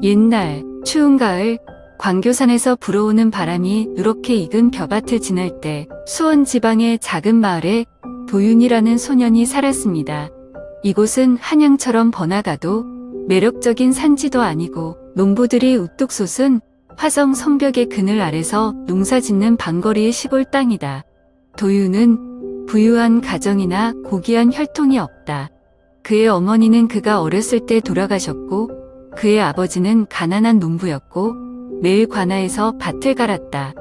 옛날 추운 가을 광교산에서 불어오는 바람이 누렇게 익은 벼밭을 지날 때 수원 지방의 작은 마을에 도윤이라는 소년이 살았습니다. 이곳은 한양처럼 번화가도 매력적인 산지도 아니고 농부들이 우뚝 솟은 화성 성벽의 그늘 아래서 농사짓는 방거리의 시골 땅이다. 도윤은 부유한 가정이나 고귀한 혈통이 없다. 그의 어머니는 그가 어렸을 때 돌아가셨고 그의 아버지는 가난한 농부였고 매일 관아에서 밭을 갈았다.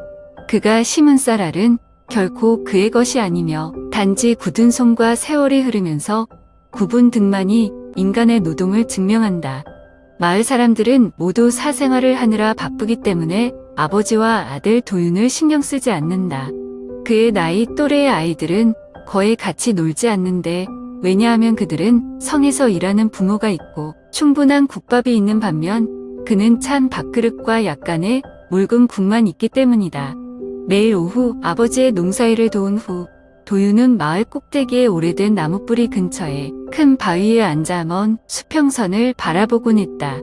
그가 심은 쌀알은 결코 그의 것이 아니며 단지 굳은 손과 세월이 흐르면서 굽은 등만이 인간의 노동을 증명한다. 마을 사람들은 모두 사생활을 하느라 바쁘기 때문에 아버지와 아들 도윤을 신경 쓰지 않는다. 그의 나이 또래의 아이들은 거의 같이 놀지 않는데 왜냐하면 그들은 성에서 일하는 부모가 있고 충분한 국밥이 있는 반면 그는 찬 밥그릇과 약간의 묽은 국만 있기 때문이다. 매일 오후 아버지의 농사일을 도운 후 도윤은 마을 꼭대기의 오래된 나무뿌리 근처에 큰 바위에 앉아 먼 수평선을 바라보곤 했다.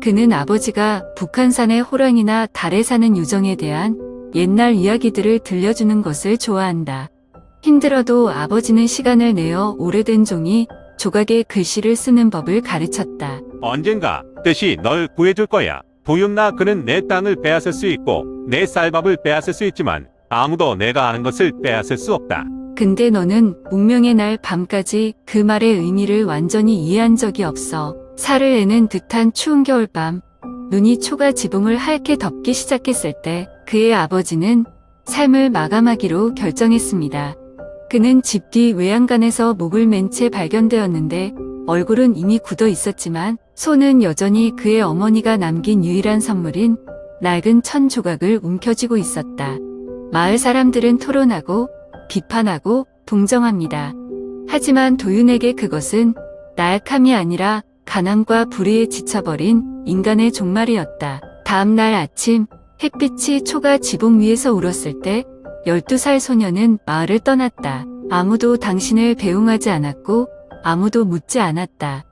그는 아버지가 북한산의 호랑이나 달에 사는 유정에 대한 옛날 이야기들을 들려주는 것을 좋아한다. 힘들어도 아버지는 시간을 내어 오래된 종이 조각의 글씨를 쓰는 법을 가르쳤다. 언젠가 뜻이 널 구해줄 거야. 도윤아, 그는 내 땅을 빼앗을 수 있고 내 쌀밥을 빼앗을 수 있지만 아무도 내가 아는 것을 빼앗을 수 없다. 근데 너는 운명의 날 밤까지 그 말의 의미를 완전히 이해한 적이 없어. 살을 내는 듯한 추운 겨울밤, 눈이 초가 지붕을 하얗게 덮기 시작했을 때 그의 아버지는 삶을 마감하기로 결정했습니다. 그는 집 뒤 외양간에서 목을 맨 채 발견되었는데 얼굴은 이미 굳어 있었지만 손은 여전히 그의 어머니가 남긴 유일한 선물인 낡은 천 조각을 움켜쥐고 있었다. 마을 사람들은 토론하고 비판하고 동정합니다. 하지만 도윤에게 그것은 나약함이 아니라 가난과 불의에 지쳐버린 인간의 종말이었다. 다음 날 아침 햇빛이 초가 지붕 위에서 울었을 때 12살 소녀는 마을을 떠났다. 아무도 당신을 배웅하지 않았고 아무도 묻지 않았다.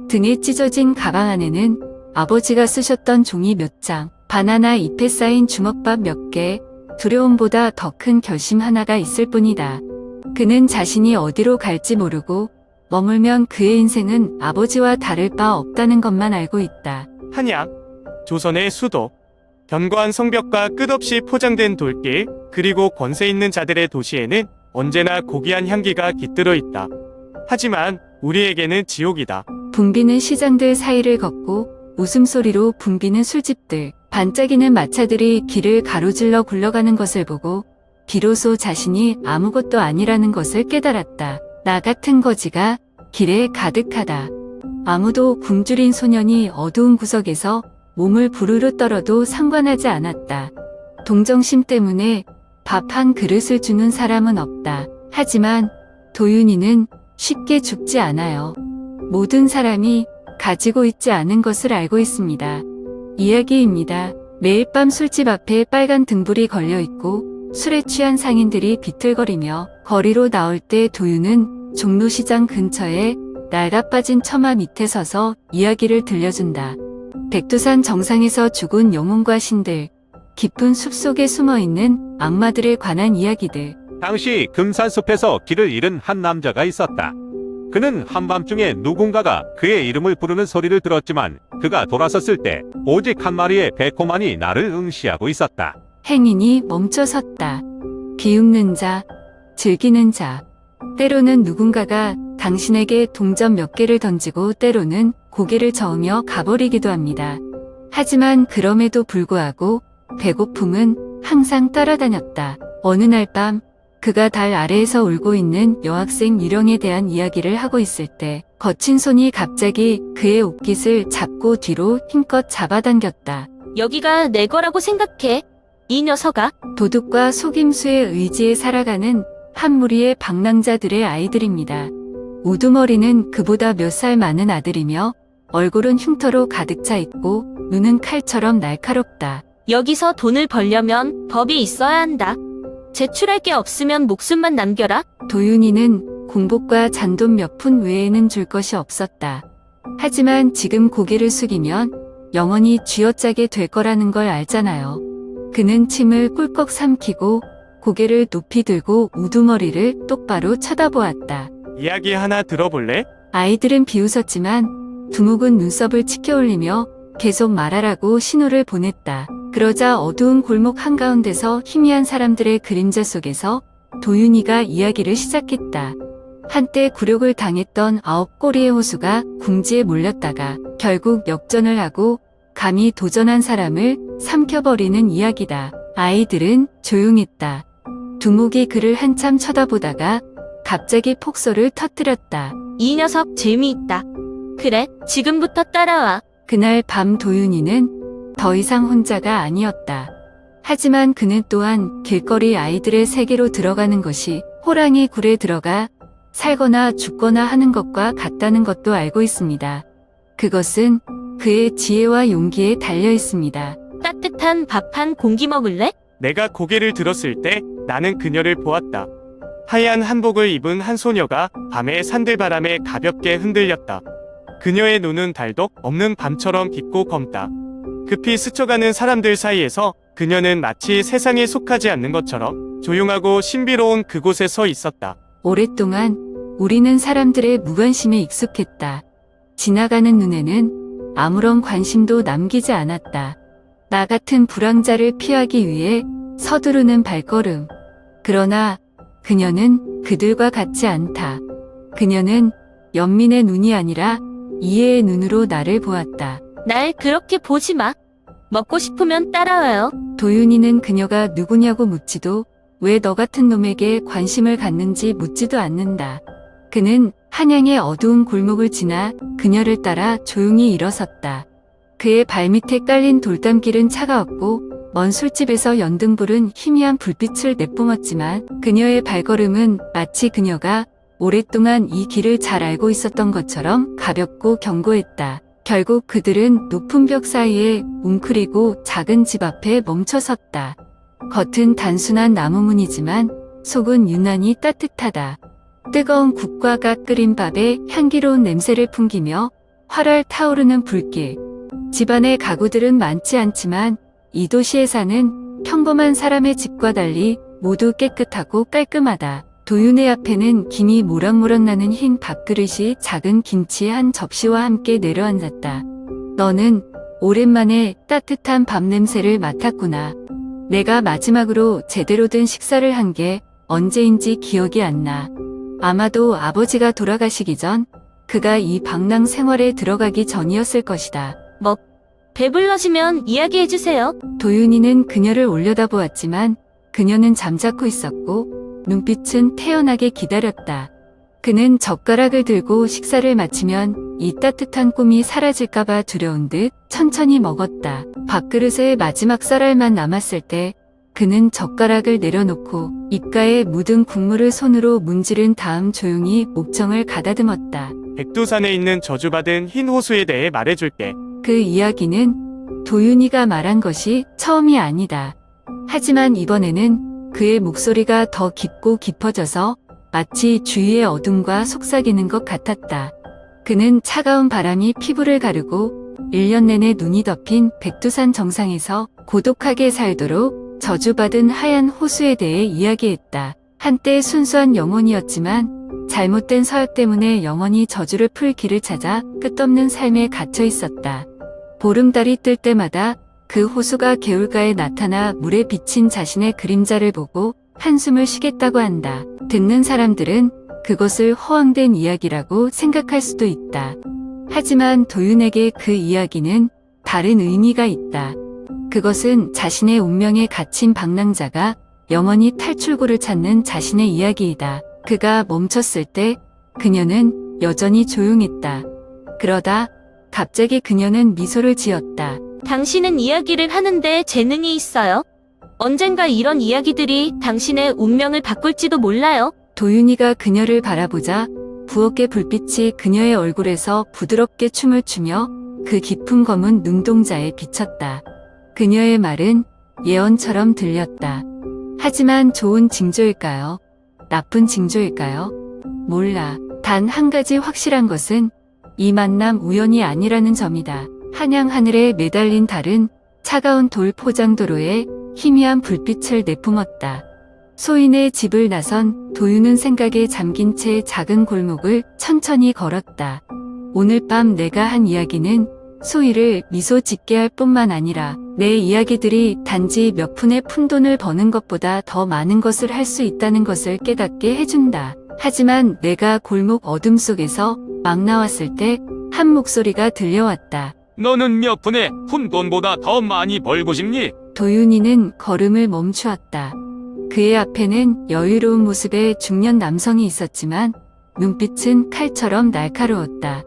등에 찢어진 가방 안에는 아버지가 쓰셨던 종이 몇 장, 바나나 잎에 쌓인 주먹밥 몇 개, 두려움보다 더 큰 결심 하나가 있을 뿐이다. 그는 자신이 어디로 갈지 모르고 머물면 그의 인생은 아버지와 다를 바 없다는 것만 알고 있다. 한양, 조선의 수도, 견고한 성벽과 끝없이 포장된 돌길, 그리고 권세 있는 자들의 도시에는 언제나 고귀한 향기가 깃들어 있다. 하지만 우리에게는 지옥이다. 붐비는 시장들 사이를 걷고 웃음소리로 붐비는 술집들, 반짝이는 마차들이 길을 가로질러 굴러가는 것을 보고 비로소 자신이 아무것도 아니라는 것을 깨달았다. 나 같은 거지가 길에 가득하다. 아무도 굶주린 소년이 어두운 구석에서 몸을 부르르 떨어도 상관하지 않았다. 동정심 때문에 밥 한 그릇을 주는 사람은 없다. 하지만 도윤이는 쉽게 죽지 않아요. 모든 사람이 가지고 있지 않은 것을 알고 있습니다. 이야기입니다. 매일 밤 술집 앞에 빨간 등불이 걸려 있고 술에 취한 상인들이 비틀거리며 거리로 나올 때 도윤은 종로시장 근처에 낡아빠진 처마 밑에 서서 이야기를 들려준다. 백두산 정상에서 죽은 영혼과 신들, 깊은 숲속에 숨어있는 악마들에 관한 이야기들. 당시 금산숲에서 길을 잃은 한 남자가 있었다. 그는 한밤중에 누군가가 그의 이름을 부르는 소리를 들었지만 그가 돌아섰을 때 오직 한 마리의 백호만이 나를 응시하고 있었다. 행인이 멈춰 섰다. 비웃는 자, 즐기는 자. 때로는 누군가가 당신에게 동전 몇 개를 던지고 때로는 고개를 저으며 가버리기도 합니다. 하지만 그럼에도 불구하고 배고픔은 항상 따라다녔다. 어느 날 밤 그가 달 아래에서 울고 있는 여학생 유령에 대한 이야기를 하고 있을 때 거친 손이 갑자기 그의 옷깃을 잡고 뒤로 힘껏 잡아당겼다. 여기가 내 거라고 생각해, 이 녀석아. 도둑과 속임수의 의지에 살아가는 한 무리의 방랑자들의 아이들입니다. 우두머리는 그보다 몇 살 많은 아들이며 얼굴은 흉터로 가득 차 있고 눈은 칼처럼 날카롭다. 여기서 돈을 벌려면 법이 있어야 한다. 제출할 게 없으면 목숨만 남겨라. 도윤이는 공복과 잔돈 몇 푼 외에는 줄 것이 없었다. 하지만 지금 고개를 숙이면 영원히 쥐어짜게 될 거라는 걸 알잖아요. 그는 침을 꿀꺽 삼키고 고개를 높이 들고 우두머리를 똑바로 쳐다보았다. 이야기 하나 들어볼래? 아이들은 비웃었지만 두목은 눈썹을 치켜 올리며 계속 말하라고 신호를 보냈다. 그러자 어두운 골목 한가운데서 희미한 사람들의 그림자 속에서 도윤이가 이야기를 시작했다. 한때 굴욕을 당했던 9꼬리의 호수가 궁지에 몰렸다가 결국 역전을 하고 감히 도전한 사람을 삼켜버리는 이야기다. 아이들은 조용했다. 두목이 그를 한참 쳐다보다가 갑자기 폭소를 터뜨렸다. 이 녀석 재미있다. 그래, 지금부터 따라와. 그날 밤 도윤이는 더 이상 혼자가 아니었다. 하지만 그는 또한 길거리 아이들의 세계로 들어가는 것이 호랑이 굴에 들어가 살거나 죽거나 하는 것과 같다는 것도 알고 있습니다. 그것은 그의 지혜와 용기에 달려 있습니다. 따뜻한 밥 한 공기 먹을래? 내가 고개를 들었을 때 나는 그녀를 보았다. 하얀 한복을 입은 한 소녀가 밤의 산들바람에 가볍게 흔들렸다. 그녀의 눈은 달독 없는 밤처럼 깊고 검다. 급히 스쳐가는 사람들 사이에서 그녀는 마치 세상에 속하지 않는 것처럼 조용하고 신비로운 그곳에 서 있었다. 오랫동안 우리는 사람들의 무관심에 익숙했다. 지나가는 눈에는 아무런 관심도 남기지 않았다. 나 같은 불황자를 피하기 위해 서두르는 발걸음. 그러나 그녀는 그들과 같지 않다. 그녀는 연민의 눈이 아니라 이해의 눈으로 나를 보았다. 날 그렇게 보지 마. 먹고 싶으면 따라와요. 도윤이는 그녀가 누구냐고 묻지도 왜 너 같은 놈에게 관심을 갖는지 묻지도 않는다. 그는 한양의 어두운 골목을 지나 그녀를 따라 조용히 일어섰다. 그의 발밑에 깔린 돌담길은 차가웠고 먼 술집에서 연등불은 희미한 불빛을 내뿜었지만 그녀의 발걸음은 마치 그녀가 오랫동안 이 길을 잘 알고 있었던 것처럼 가볍고 견고했다. 결국 그들은 높은 벽 사이에 웅크리고 작은 집 앞에 멈춰섰다. 겉은 단순한 나무문이지만 속은 유난히 따뜻하다. 뜨거운 국과 갓 끓인 밥에 향기로운 냄새를 풍기며 활활 타오르는 불길. 집안의 가구들은 많지 않지만 이 도시에 사는 평범한 사람의 집과 달리 모두 깨끗하고 깔끔하다. 도윤의 앞에는 김이 모락모락 나는 흰 밥그릇이 작은 김치 한 접시와 함께 내려앉았다. 너는 오랜만에 따뜻한 밥 냄새를 맡았구나. 내가 마지막으로 제대로 된 식사를 한 게 언제인지 기억이 안 나. 아마도 아버지가 돌아가시기 전 그가 이 방랑 생활에 들어가기 전이었을 것이다. 배불러지면 이야기해주세요. 도윤이는 그녀를 올려다보았지만 그녀는 잠자코 있었고 눈빛은 태연하게 기다렸다. 그는 젓가락을 들고 식사를 마치면 이 따뜻한 꿈이 사라질까봐 두려운 듯 천천히 먹었다. 밥그릇에 마지막 쌀알만 남았을 때 그는 젓가락을 내려놓고 입가에 묻은 국물을 손으로 문지른 다음 조용히 목청을 가다듬었다. 백두산에 있는 저주받은 흰 호수에 대해 말해줄게. 그 이야기는 도윤이가 말한 것이 처음이 아니다. 하지만 이번에는 그의 목소리가 더 깊고 깊어져서 마치 주위의 어둠과 속삭이는 것 같았다. 그는 차가운 바람이 피부를 가르고 1년 내내 눈이 덮인 백두산 정상에서 고독하게 살도록 저주받은 하얀 호수에 대해 이야기했다. 한때 순수한 영혼이었지만 잘못된 서약 때문에 영원히 저주를 풀 길을 찾아 끝없는 삶에 갇혀 있었다. 보름달이 뜰 때마다 그 호수가 개울가에 나타나 물에 비친 자신의 그림자를 보고 한숨을 쉬겠다고 한다. 듣는 사람들은 그것을 허황된 이야기라고 생각할 수도 있다. 하지만 도윤에게 그 이야기는 다른 의미가 있다. 그것은 자신의 운명에 갇힌 방랑자가 영원히 탈출구를 찾는 자신의 이야기이다. 그가 멈췄을 때 그녀는 여전히 조용했다. 그러다 갑자기 그녀는 미소를 지었다. 당신은 이야기를 하는데 재능이 있어요. 언젠가 이런 이야기들이 당신의 운명을 바꿀지도 몰라요. 도윤이가 그녀를 바라보자 부엌의 불빛이 그녀의 얼굴에서 부드럽게 춤을 추며 그 깊은 검은 눈동자에 비쳤다. 그녀의 말은 예언처럼 들렸다. 하지만 좋은 징조일까요? 나쁜 징조일까요? 몰라. 단 한 가지 확실한 것은 이 만남 우연이 아니라는 점이다. 한양 하늘에 매달린 달은 차가운 돌 포장도로에 희미한 불빛을 내뿜었다. 소인의 집을 나선 도윤은 생각에 잠긴 채 작은 골목을 천천히 걸었다. 오늘 밤 내가 한 이야기는 소희를 미소 짓게 할 뿐만 아니라 내 이야기들이 단지 몇 푼의 푼돈을 버는 것보다 더 많은 것을 할 수 있다는 것을 깨닫게 해준다. 하지만 내가 골목 어둠 속에서 막 나왔을 때 한 목소리가 들려왔다. 너는 몇 푼의 푼돈보다 더 많이 벌고 싶니? 도윤이는 걸음을 멈추었다. 그의 앞에는 여유로운 모습의 중년 남성이 있었지만 눈빛은 칼처럼 날카로웠다.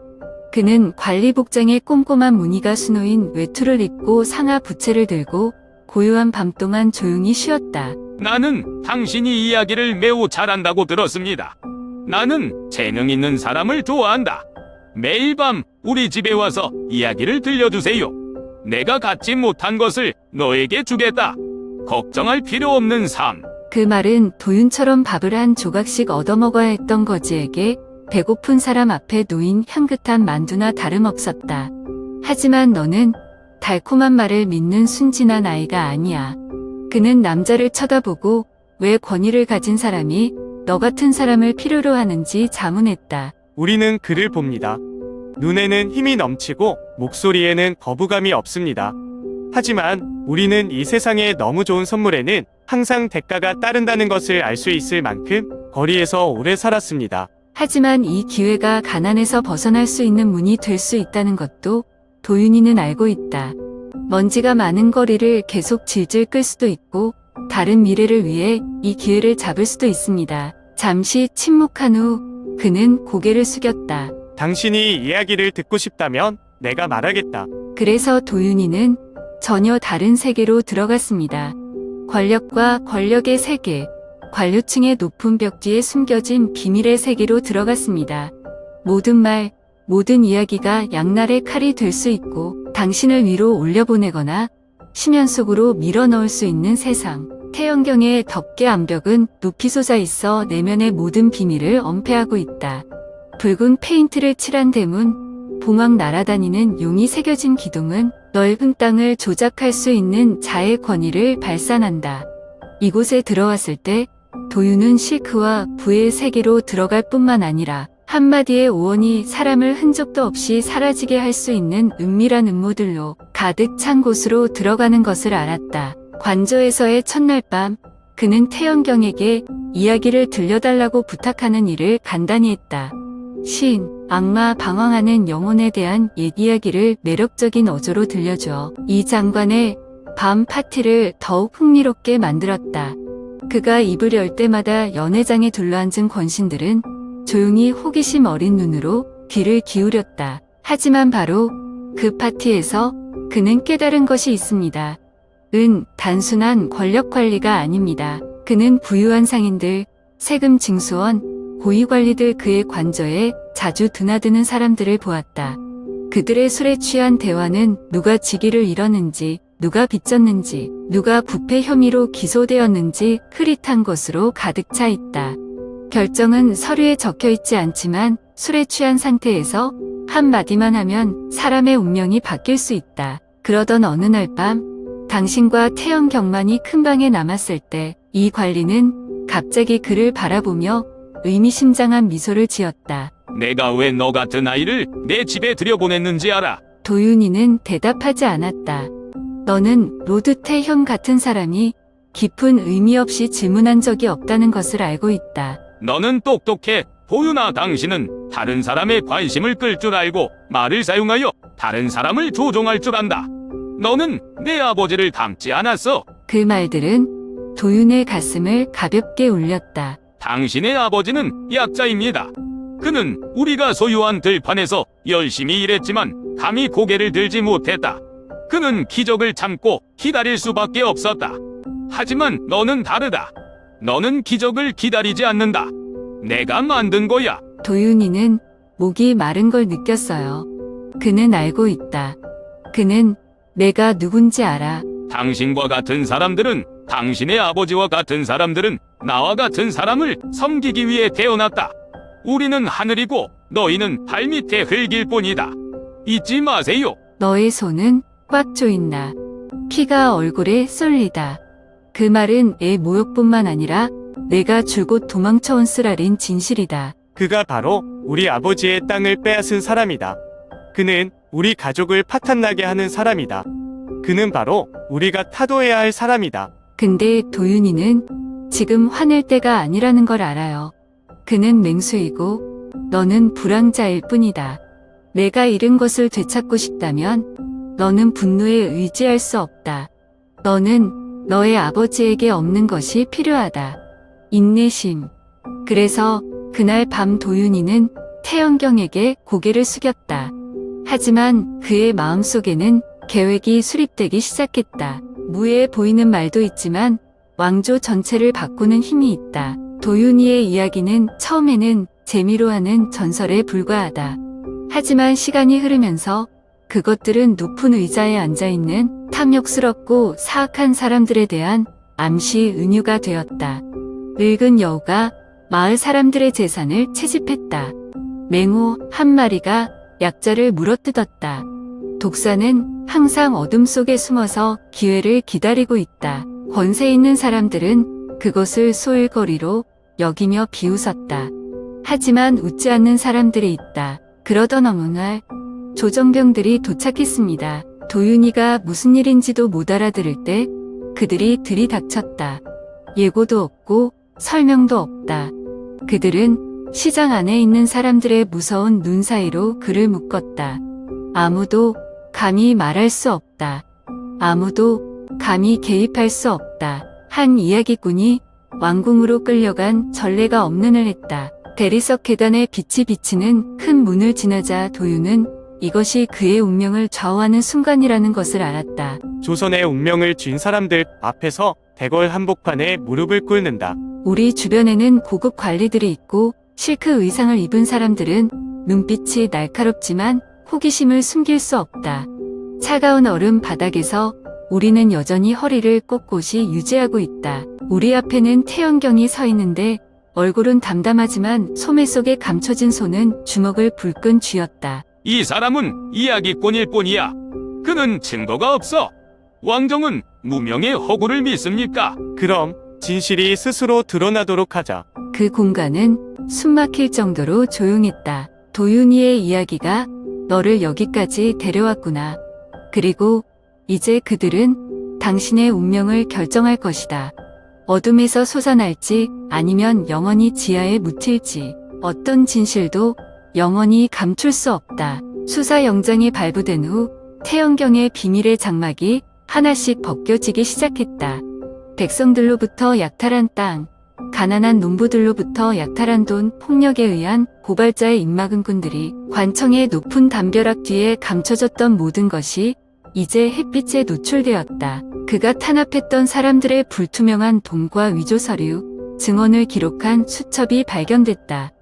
그는 관리복장에 꼼꼼한 무늬가 수놓인 외투를 입고 상하 부채를 들고 고요한 밤 동안 조용히 쉬었다. 나는 당신이 이야기를 매우 잘한다고 들었습니다. 나는 재능 있는 사람을 좋아한다. 매일 밤 우리 집에 와서 이야기를 들려주세요. 내가 갖지 못한 것을 너에게 주겠다. 걱정할 필요 없는 삶. 그 말은 도윤처럼 밥을 한 조각씩 얻어먹어야 했던 거지에게 배고픈 사람 앞에 놓인 향긋한 만두나 다름없었다. 하지만 너는 달콤한 말을 믿는 순진한 아이가 아니야. 그는 남자를 쳐다보고 왜 권위를 가진 사람이 너 같은 사람을 필요로 하는지 자문했다. 우리는 그를 봅니다. 눈에는 힘이 넘치고 목소리에는 거부감이 없습니다. 하지만 우리는 이 세상에 너무 좋은 선물에는 항상 대가가 따른다는 것을 알 수 있을 만큼 거리에서 오래 살았습니다. 하지만 이 기회가 가난에서 벗어날 수 있는 문이 될 수 있다는 것도 도윤이는 알고 있다. 먼지가 많은 거리를 계속 질질 끌 수도 있고 다른 미래를 위해 이 기회를 잡을 수도 있습니다. 잠시 침묵한 후 그는 고개를 숙였다. 당신이 이야기를 듣고 싶다면 내가 말하겠다. 그래서 도윤이는 전혀 다른 세계로 들어갔습니다. 권력과 권력의 세계, 관료층의 높은 벽 뒤에 숨겨진 비밀의 세계로 들어갔습니다. 모든 말, 모든 이야기가 양날의 칼이 될 수 있고 당신을 위로 올려보내거나 심연 속으로 밀어넣을 수 있는 세상. 태연경의 덮개 암벽은 높이 솟아 있어 내면의 모든 비밀을 엄폐하고 있다. 붉은 페인트를 칠한 대문, 봉황 날아다니는 용이 새겨진 기둥은 넓은 땅을 조작할 수 있는 자의 권위를 발산한다. 이곳에 들어왔을 때 도윤은 실크와 부의 세계로 들어갈 뿐만 아니라 한마디의 오원이 사람을 흔적도 없이 사라지게 할 수 있는 은밀한 음모들로 가득 찬 곳으로 들어가는 것을 알았다. 관저에서의 첫날 밤, 그는 태연경에게 이야기를 들려달라고 부탁하는 일을 간단히 했다. 신, 악마 방황하는 영혼에 대한 옛 이야기를 매력적인 어조로 들려줘 이 장관의 밤 파티를 더욱 흥미롭게 만들었다. 그가 입을 열 때마다 연회장에 둘러앉은 권신들은 조용히 호기심 어린 눈으로 귀를 기울였다. 하지만 바로 그 파티에서 그는 깨달은 것이 있습니다. 단순한 권력 관리가 아닙니다. 그는 부유한 상인들, 세금 징수원, 고위 관리들 그의 관저에 자주 드나드는 사람들을 보았다. 그들의 술에 취한 대화는 누가 직위를 잃었는지, 누가 빚졌는지, 누가 부패 혐의로 기소되었는지 흐릿한 것으로 가득 차 있다. 결정은 서류에 적혀 있지 않지만 술에 취한 상태에서 한마디만 하면 사람의 운명이 바뀔 수 있다. 그러던 어느 날 밤, 당신과 태연경만이 큰 방에 남았을 때 이 관리는 갑자기 그를 바라보며 의미심장한 미소를 지었다. 내가 왜 너 같은 아이를 내 집에 들여보냈는지 알아? 도윤이는 대답하지 않았다. 너는 로드 태현 같은 사람이 깊은 의미 없이 질문한 적이 없다는 것을 알고 있다. 너는 똑똑해. 도윤아, 당신은 다른 사람의 관심을 끌 줄 알고 말을 사용하여 다른 사람을 조종할 줄 안다. 너는 내 아버지를 닮지 않았어. 그 말들은 도윤의 가슴을 가볍게 울렸다. 당신의 아버지는 약자입니다. 그는 우리가 소유한 들판에서 열심히 일했지만 감히 고개를 들지 못했다. 그는 기적을 참고 기다릴 수밖에 없었다. 하지만 너는 다르다. 너는 기적을 기다리지 않는다. 내가 만든 거야. 도윤이는 목이 마른 걸 느꼈어요. 그는 알고 있다. 그는 내가 누군지 알아. 당신과 같은 사람들은, 당신의 아버지와 같은 사람들은 나와 같은 사람을 섬기기 위해 태어났다. 우리는 하늘이고 너희는 발밑에 흙일 뿐이다. 잊지 마세요. 너의 손은 꽉 조인다. 피가 얼굴에 쏠리다. 그 말은 애 모욕뿐만 아니라 내가 줄곧 도망쳐온 쓰라린 진실이다. 그가 바로 우리 아버지의 땅을 빼앗은 사람이다. 그는 우리 가족을 파탄나게 하는 사람이다. 그는 바로 우리가 타도해야 할 사람이다. 근데 도윤이는 지금 화낼 때가 아니라는 걸 알아요. 그는 맹수이고 너는 불황자일 뿐이다. 내가 잃은 것을 되찾고 싶다면 너는 분노에 의지할 수 없다. 너는 너의 아버지에게 없는 것이 필요하다. 인내심. 그래서 그날 밤 도윤이는 태연경에게 고개를 숙였다. 하지만 그의 마음속에는 계획이 수립되기 시작했다. 무해해 보이는 말도 있지만 왕조 전체를 바꾸는 힘이 있다. 도윤이의 이야기는 처음에는 재미로 하는 전설에 불과하다. 하지만 시간이 흐르면서 그것들은 높은 의자에 앉아있는 탐욕스럽고 사악한 사람들에 대한 암시 은유가 되었다. 늙은 여우가 마을 사람들의 재산을 채집했다. 맹호 한 마리가 약자를 물어뜯었다. 독사는 항상 어둠 속에 숨어서 기회를 기다리고 있다. 권세 있는 사람들은 그것을 소일거리로 여기며 비웃었다. 하지만 웃지 않는 사람들이 있다. 그러던 어느 날 조정병들이 도착했습니다. 도윤이가 무슨 일인지도 못 알아들을 때 그들이 들이닥쳤다. 예고도 없고 설명도 없다. 그들은 시장 안에 있는 사람들의 무서운 눈 사이로 그를 묶었다. 아무도 감히 말할 수 없다. 아무도 감히 개입할 수 없다. 한 이야기꾼이 왕궁으로 끌려간 전례가 없는을 했다. 대리석 계단에 빛이 비치는 큰 문을 지나자 도윤은 이것이 그의 운명을 좌우하는 순간이라는 것을 알았다. 조선의 운명을 쥔 사람들 앞에서 대궐 한복판에 무릎을 꿇는다. 우리 주변에는 고급 관리들이 있고 실크 의상을 입은 사람들은 눈빛이 날카롭지만 호기심을 숨길 수 없다. 차가운 얼음 바닥에서 우리는 여전히 허리를 꼿꼿이 유지하고 있다. 우리 앞에는 태연경이 서 있는데 얼굴은 담담하지만 소매 속에 감춰진 손은 주먹을 불끈 쥐었다. 이 사람은 이야기꾼일 뿐이야. 그는 증거가 없어. 왕정은 무명의 허구를 믿습니까? 그럼 진실이 스스로 드러나도록 하자. 그 공간은 숨막힐 정도로 조용했다. 도윤이의 이야기가 너를 여기까지 데려왔구나. 그리고 이제 그들은 당신의 운명을 결정할 것이다. 어둠에서 솟아날지 아니면 영원히 지하에 묻힐지 어떤 진실도 영원히 감출 수 없다. 수사 영장이 발부된 후 태연경의 비밀의 장막이 하나씩 벗겨지기 시작했다. 백성들로부터 약탈한 땅, 가난한 농부들로부터 약탈한 돈, 폭력에 의한 고발자의 입막은 꾼들이 관청의 높은 담벼락 뒤에 감춰졌던 모든 것이 이제 햇빛에 노출되었다. 그가 탄압했던 사람들의 불투명한 돈과 위조 서류, 증언을 기록한 수첩이 발견됐다.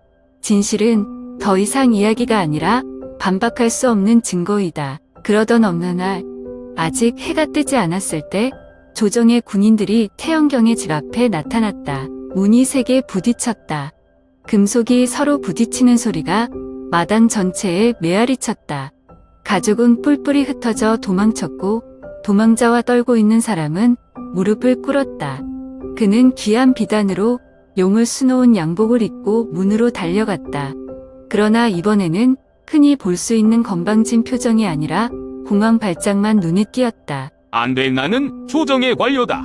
진실은 더 이상 이야기가 아니라 반박할 수 없는 증거이다. 그러던 어느 날, 아직 해가 뜨지 않았을 때 조정의 군인들이 태연경의 집 앞에 나타났다. 문이 세게 부딪혔다. 금속이 서로 부딪히는 소리가 마당 전체에 메아리쳤다. 가족은 뿔뿔이 흩어져 도망쳤고 도망자와 떨고 있는 사람은 무릎을 꿇었다. 그는 귀한 비단으로 용을 수놓은 양복을 입고 문으로 달려갔다. 그러나 이번에는 흔히 볼 수 있는 건방진 표정이 아니라 공황 발작만 눈에 띄었다. 안 돼, 나는 조정의 관료다.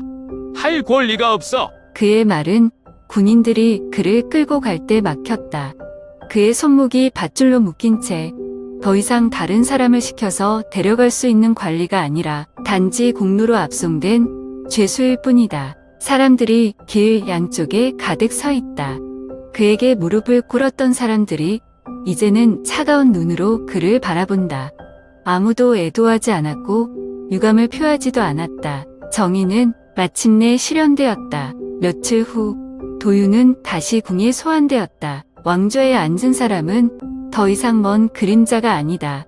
할 권리가 없어. 그의 말은 군인들이 그를 끌고 갈 때 막혔다. 그의 손목이 밧줄로 묶인 채 더 이상 다른 사람을 시켜서 데려갈 수 있는 관리가 아니라 단지 공로로 압송된 죄수일 뿐이다. 사람들이 길 양쪽에 가득 서 있다. 그에게 무릎을 꿇었던 사람들이 이제는 차가운 눈으로 그를 바라본다. 아무도 애도하지 않았고 유감을 표하지도 않았다. 정의는 마침내 실현되었다. 며칠 후 도윤은 다시 궁에 소환되었다. 왕좌에 앉은 사람은 더 이상 먼 그림자가 아니다.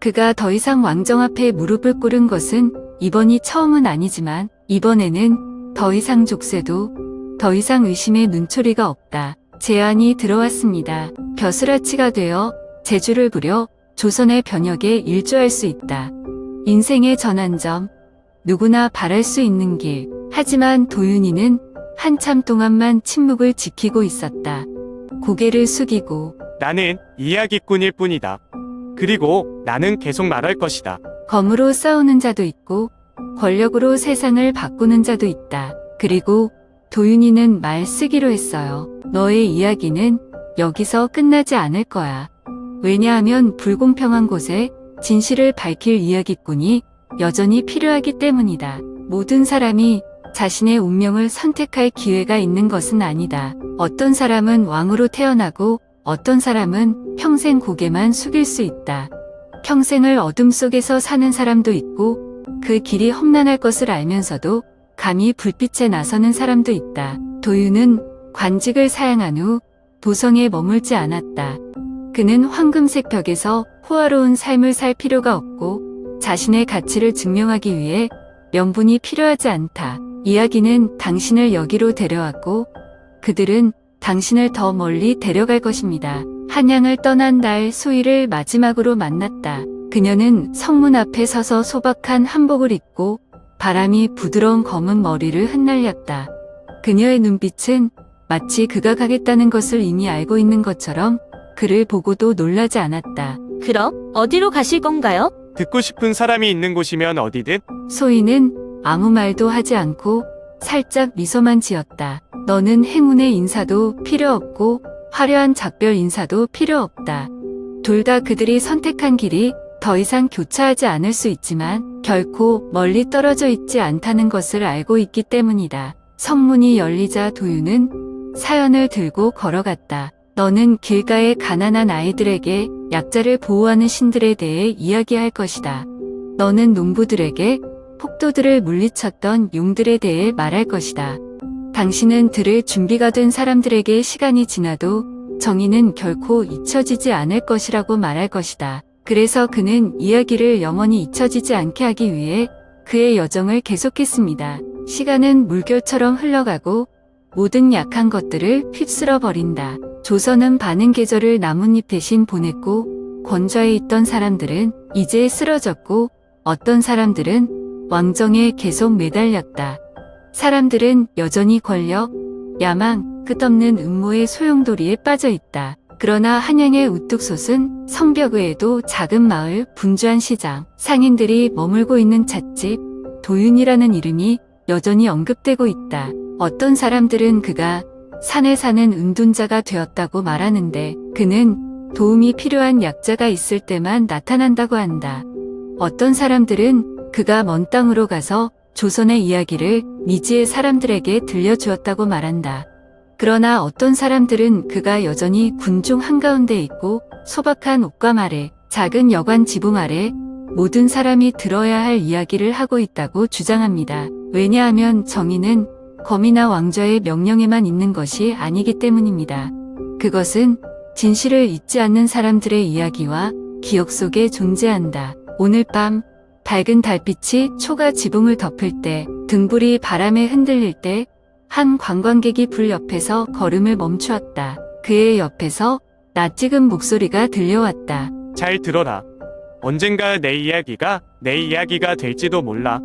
그가 더 이상 왕정 앞에 무릎을 꿇은 것은 이번이 처음은 아니지만 이번에는 더 이상 족쇄도 더 이상 의심의 눈초리가 없다. 제안이 들어왔습니다. 벼슬아치가 되어 재주를 부려 조선의 변혁에 일조할 수 있다. 인생의 전환점, 누구나 바랄 수 있는 길. 하지만 도윤이는 한참 동안만 침묵을 지키고 있었다. 고개를 숙이고 나는 이야기꾼일 뿐이다. 그리고 나는 계속 말할 것이다. 검으로 싸우는 자도 있고 권력으로 세상을 바꾸는 자도 있다. 그리고 도윤이는 말 쓰기로 했어요. 너의 이야기는 여기서 끝나지 않을 거야. 왜냐하면 불공평한 곳에 진실을 밝힐 이야기꾼이 여전히 필요하기 때문이다. 모든 사람이 자신의 운명을 선택할 기회가 있는 것은 아니다. 어떤 사람은 왕으로 태어나고 어떤 사람은 평생 고개만 숙일 수 있다. 평생을 어둠 속에서 사는 사람도 있고 그 길이 험난할 것을 알면서도 감히 불빛에 나서는 사람도 있다. 도윤은 관직을 사양한 후 도성에 머물지 않았다. 그는 황금색 벽에서 호화로운 삶을 살 필요가 없고 자신의 가치를 증명하기 위해 명분이 필요하지 않다. 이야기는 당신을 여기로 데려왔고 그들은 당신을 더 멀리 데려갈 것입니다. 한양을 떠난 날 소희를 마지막으로 만났다. 그녀는 성문 앞에 서서 소박한 한복을 입고 바람이 부드러운 검은 머리를 흩날렸다. 그녀의 눈빛은 마치 그가 가겠다는 것을 이미 알고 있는 것처럼 그를 보고도 놀라지 않았다. 그럼 어디로 가실 건가요? 듣고 싶은 사람이 있는 곳이면 어디든. 소희는 아무 말도 하지 않고 살짝 미소만 지었다. 너는 행운의 인사도 필요 없고 화려한 작별 인사도 필요 없다. 둘 다 그들이 선택한 길이 더 이상 교차하지 않을 수 있지만 결코 멀리 떨어져 있지 않다는 것을 알고 있기 때문이다. 성문이 열리자 도윤은 사연을 들고 걸어갔다. 너는 길가의 가난한 아이들에게 약자를 보호하는 신들에 대해 이야기할 것이다. 너는 농부들에게 폭도들을 물리쳤던 용들에 대해 말할 것이다. 당신은 들을 준비가 된 사람들에게 시간이 지나도 정의는 결코 잊혀지지 않을 것이라고 말할 것이다. 그래서 그는 이야기를 영원히 잊혀지지 않게 하기 위해 그의 여정을 계속했습니다. 시간은 물결처럼 흘러가고 모든 약한 것들을 휩쓸어 버린다. 조선은 반은 계절을 나뭇잎 대신 보냈고 권좌에 있던 사람들은 이제 쓰러졌고 어떤 사람들은 왕정에 계속 매달렸다. 사람들은 여전히 권력, 야망, 끝없는 음모의 소용돌이에 빠져 있다. 그러나 한양의 우뚝 솟은 성벽 외에도 작은 마을, 분주한 시장, 상인들이 머물고 있는 찻집, 도윤이라는 이름이 여전히 언급되고 있다. 어떤 사람들은 그가 산에 사는 은둔자가 되었다고 말하는데 그는 도움이 필요한 약자가 있을 때만 나타난다고 한다. 어떤 사람들은 그가 먼 땅으로 가서 조선의 이야기를 미지의 사람들에게 들려주었다고 말한다. 그러나 어떤 사람들은 그가 여전히 군중 한가운데 있고 소박한 옷감 아래, 작은 여관 지붕 아래 모든 사람이 들어야 할 이야기를 하고 있다고 주장합니다. 왜냐하면 정의는 검이나 왕좌의 명령에만 있는 것이 아니기 때문입니다. 그것은 진실을 잊지 않는 사람들의 이야기와 기억 속에 존재한다. 오늘 밤 밝은 달빛이 초가 지붕을 덮을 때, 등불이 바람에 흔들릴 때 한 관광객이 불 옆에서 걸음을 멈추었다. 그의 옆에서 낯익은 목소리가 들려왔다. 잘 들어라. 언젠가 내 이야기가 내 이야기가 될지도 몰라.